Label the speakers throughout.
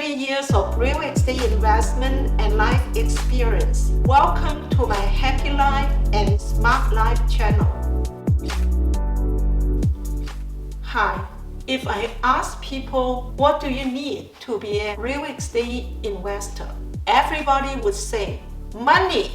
Speaker 1: 30 years of real estate investment and life experience. Welcome to my Happy Life and Smart Life channel. Hi. If I ask people, what do you need to be a real estate investor? Everybody would say, money.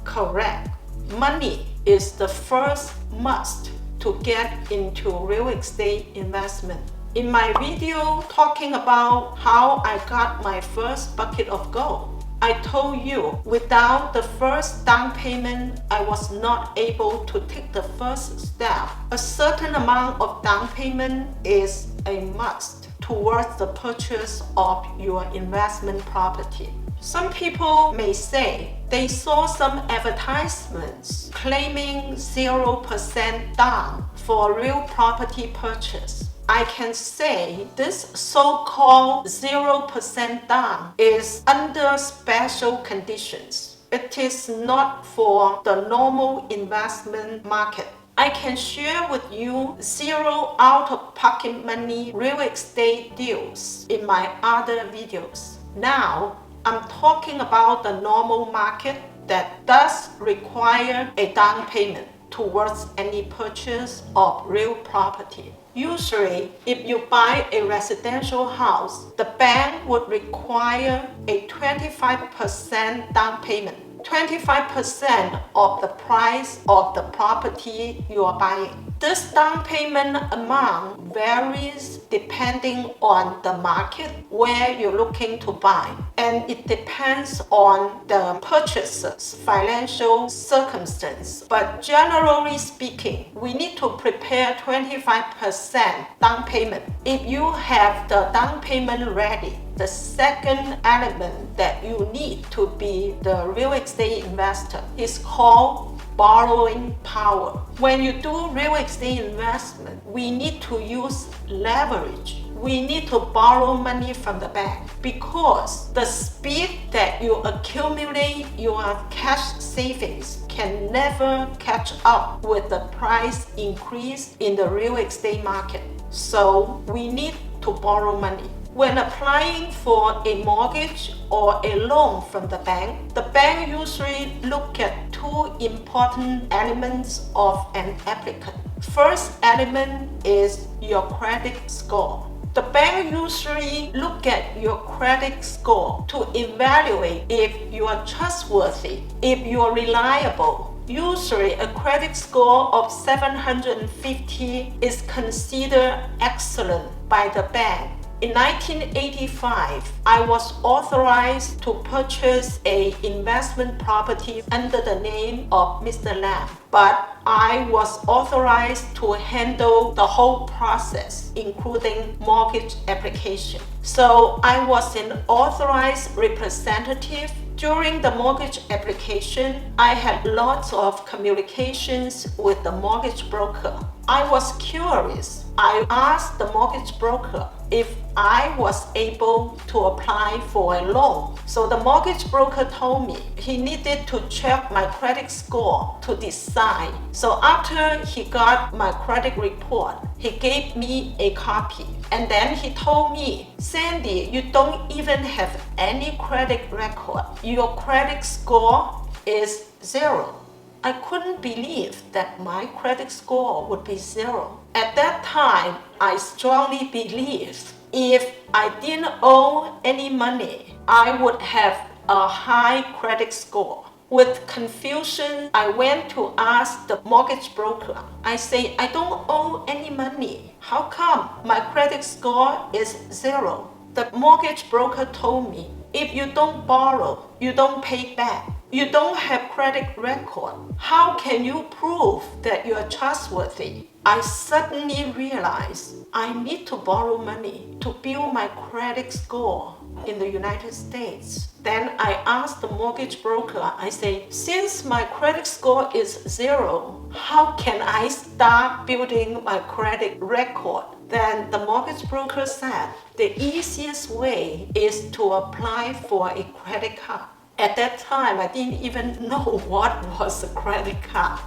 Speaker 1: Correct. Money is the first must to get into real estate investment. In my video talking about how I got my first bucket of gold, I told you without the first down payment, I was not able to take the first step. A certain amount of down payment is a must towards the purchase of your investment property. Some people may say they saw some advertisements claiming 0% down for real property purchase. I can say this so-called 0% down is under special conditions. It is not for the normal investment market. I can share with you zero out-of-pocket money real estate deals in my other videos. Now, I'm talking about the normal market that does require a down payment towards any purchase of real property. Usually, if you buy a residential house, the bank would require a 25% down payment. 25% of the price of the property you are buying. This down payment amount varies depending on the market where you're looking to buy, and it depends on the purchaser's financial circumstance. But generally speaking, we need to prepare 25% down payment. If you have the down payment ready, the second element that you need to be the real estate investor is called borrowing power. When you do real estate investment, we need to use leverage. We need to borrow money from the bank because the speed that you accumulate your cash savings can never catch up with the price increase in the real estate market. So we need to borrow money. When applying for a mortgage or a loan from the bank usually look at two important elements of an applicant. First element is your credit score. The bank usually look at your credit score to evaluate if you are trustworthy, if you are reliable. Usually, a credit score of 750 is considered excellent by the bank. In 1985, I was authorized to purchase an investment property under the name of Mr. Lam, but I was authorized to handle the whole process, including mortgage application. So I was an authorized representative. During the mortgage application, I had lots of communications with the mortgage broker. I was curious. I asked the mortgage broker if I was able to apply for a loan. So the mortgage broker told me he needed to check my credit score to decide. So after he got my credit report, he gave me a copy. And then he told me, Sandy, you don't even have any credit record. Your credit score is 0. I couldn't believe that my credit score would be 0. At that time, I strongly believed if I didn't owe any money, I would have a high credit score. With confusion, I went to ask the mortgage broker. I say, I don't owe any money. How come my credit score is 0? The mortgage broker told me, if you don't borrow, you don't pay back. You don't have credit record. How can you prove that you are trustworthy? I suddenly realized I need to borrow money to build my credit score in the United States. Then I asked the mortgage broker, I say, since my credit score is 0, how can I start building my credit record? Then the mortgage broker said, the easiest way is to apply for a credit card. At that time, I didn't even know what was a credit card.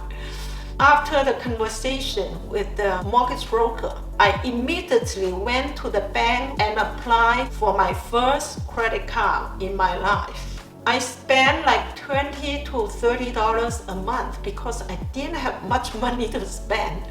Speaker 1: After the conversation with the mortgage broker, I immediately went to the bank and applied for my first credit card in my life. I spent like $20 to $30 a month because I didn't have much money to spend.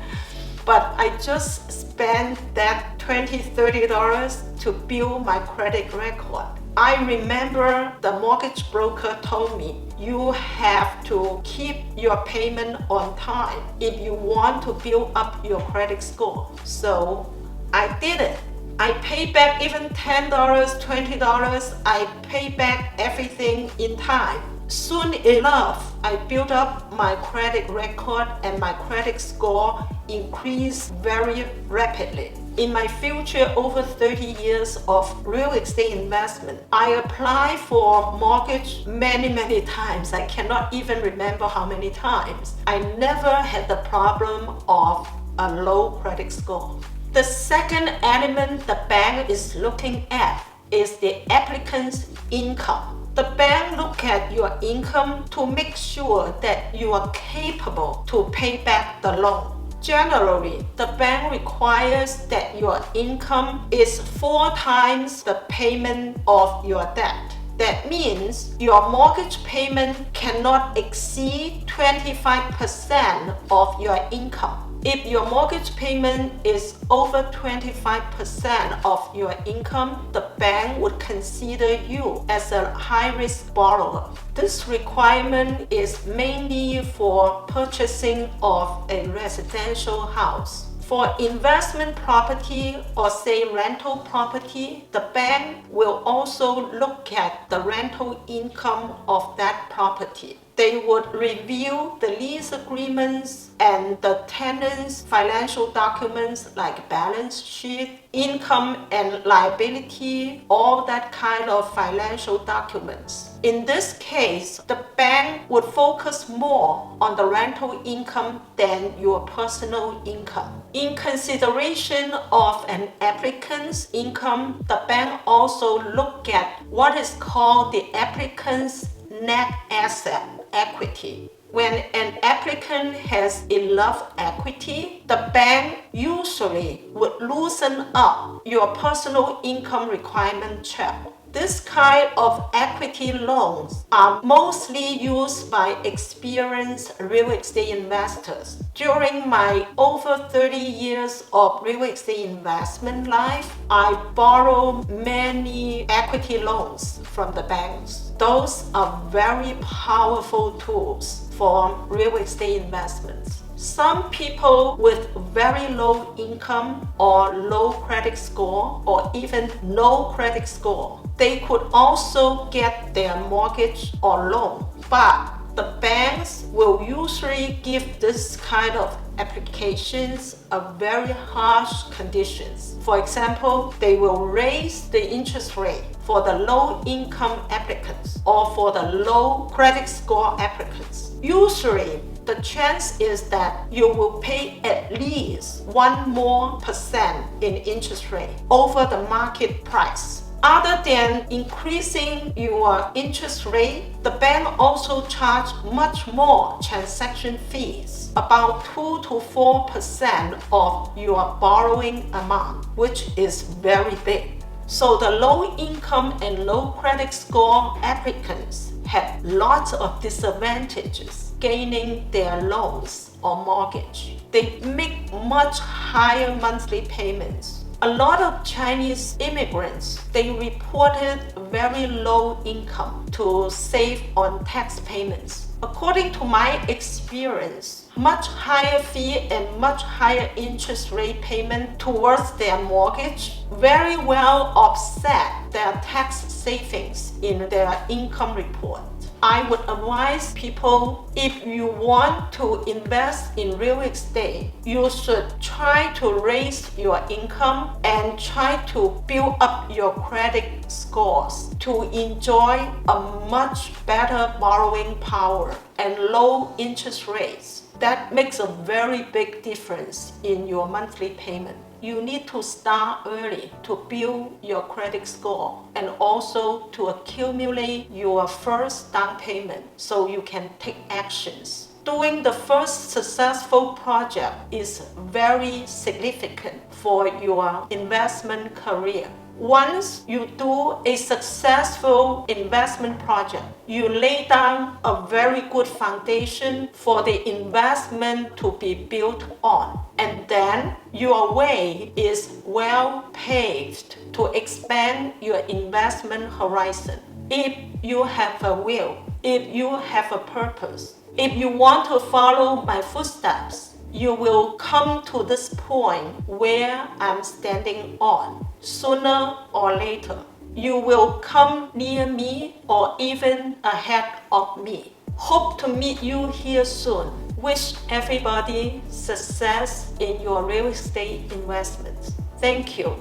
Speaker 1: But I just spent that $20, $30 to build my credit record. I remember the mortgage broker told me, you have to keep your payment on time if you want to build up your credit score. So I did it. I paid back even $10, $20. I paid back everything in time. Soon enough, I built up my credit record and my credit score increased very rapidly. In my future over 30 years of real estate investment, I applied for mortgage many times. I cannot even remember how many times. I never had the problem of a low credit score. The second element the bank is looking at is the applicant's income. The bank looks at your income to make sure that you are capable to pay back the loan. Generally, the bank requires that your income is 4 times the payment of your debt. That means your mortgage payment cannot exceed 25% of your income. If your mortgage payment is over 25% of your income, the bank would consider you as a high-risk borrower. This requirement is mainly for purchasing of a residential house. For investment property or say rental property, the bank will also look at the rental income of that property. They would review the lease agreements and the tenant's financial documents like balance sheet, income and liability, all that kind of financial documents. In this case, the bank would focus more on the rental income than your personal income. In consideration of an applicant's income, the bank also look at what is called the applicant's net asset equity. When an applicant has enough equity, the bank usually would loosen up your personal income requirement check. This kind of equity loans are mostly used by experienced real estate investors. During my over 30 years of real estate investment life, I borrowed many equity loans from the banks. Those are very powerful tools for real estate investments. Some people with very low income or low credit score or even no credit score, they could also get their mortgage or loan. But the banks will usually give this kind of applications a very harsh conditions. For example, they will raise the interest rate for the low-income applicants or for the low credit score applicants. Usually, the chance is that you will pay at least 1% more in interest rate over the market price. Other than increasing your interest rate, the bank also charge much more transaction fees, about 2 to 4% of your borrowing amount, which is very big. So the low income and low credit score applicants have lots of disadvantages gaining their loans or mortgage. They make much higher monthly payments. A lot of Chinese immigrants, they reported very low income to save on tax payments. According to my experience, much higher fee and much higher interest rate payment towards their mortgage very well offset their tax savings in their income report. I would advise people, if you want to invest in real estate, you should try to raise your income and try to build up your credit scores to enjoy a much better borrowing power and low interest rates. That makes a very big difference in your monthly payment. You need to start early to build your credit score and also to accumulate your first down payment so you can take actions Doing the first successful project is very significant for your investment career. Once you do a successful investment project, you lay down a very good foundation for the investment to be built on. And then your way is well paved to expand your investment horizon. If you have a will, if you have a purpose, if you want to follow my footsteps, you will come to this point where I'm standing on. Sooner or later, you will come near me or even ahead of me. Hope to meet you here soon. Wish everybody success in your real estate investments. Thank you.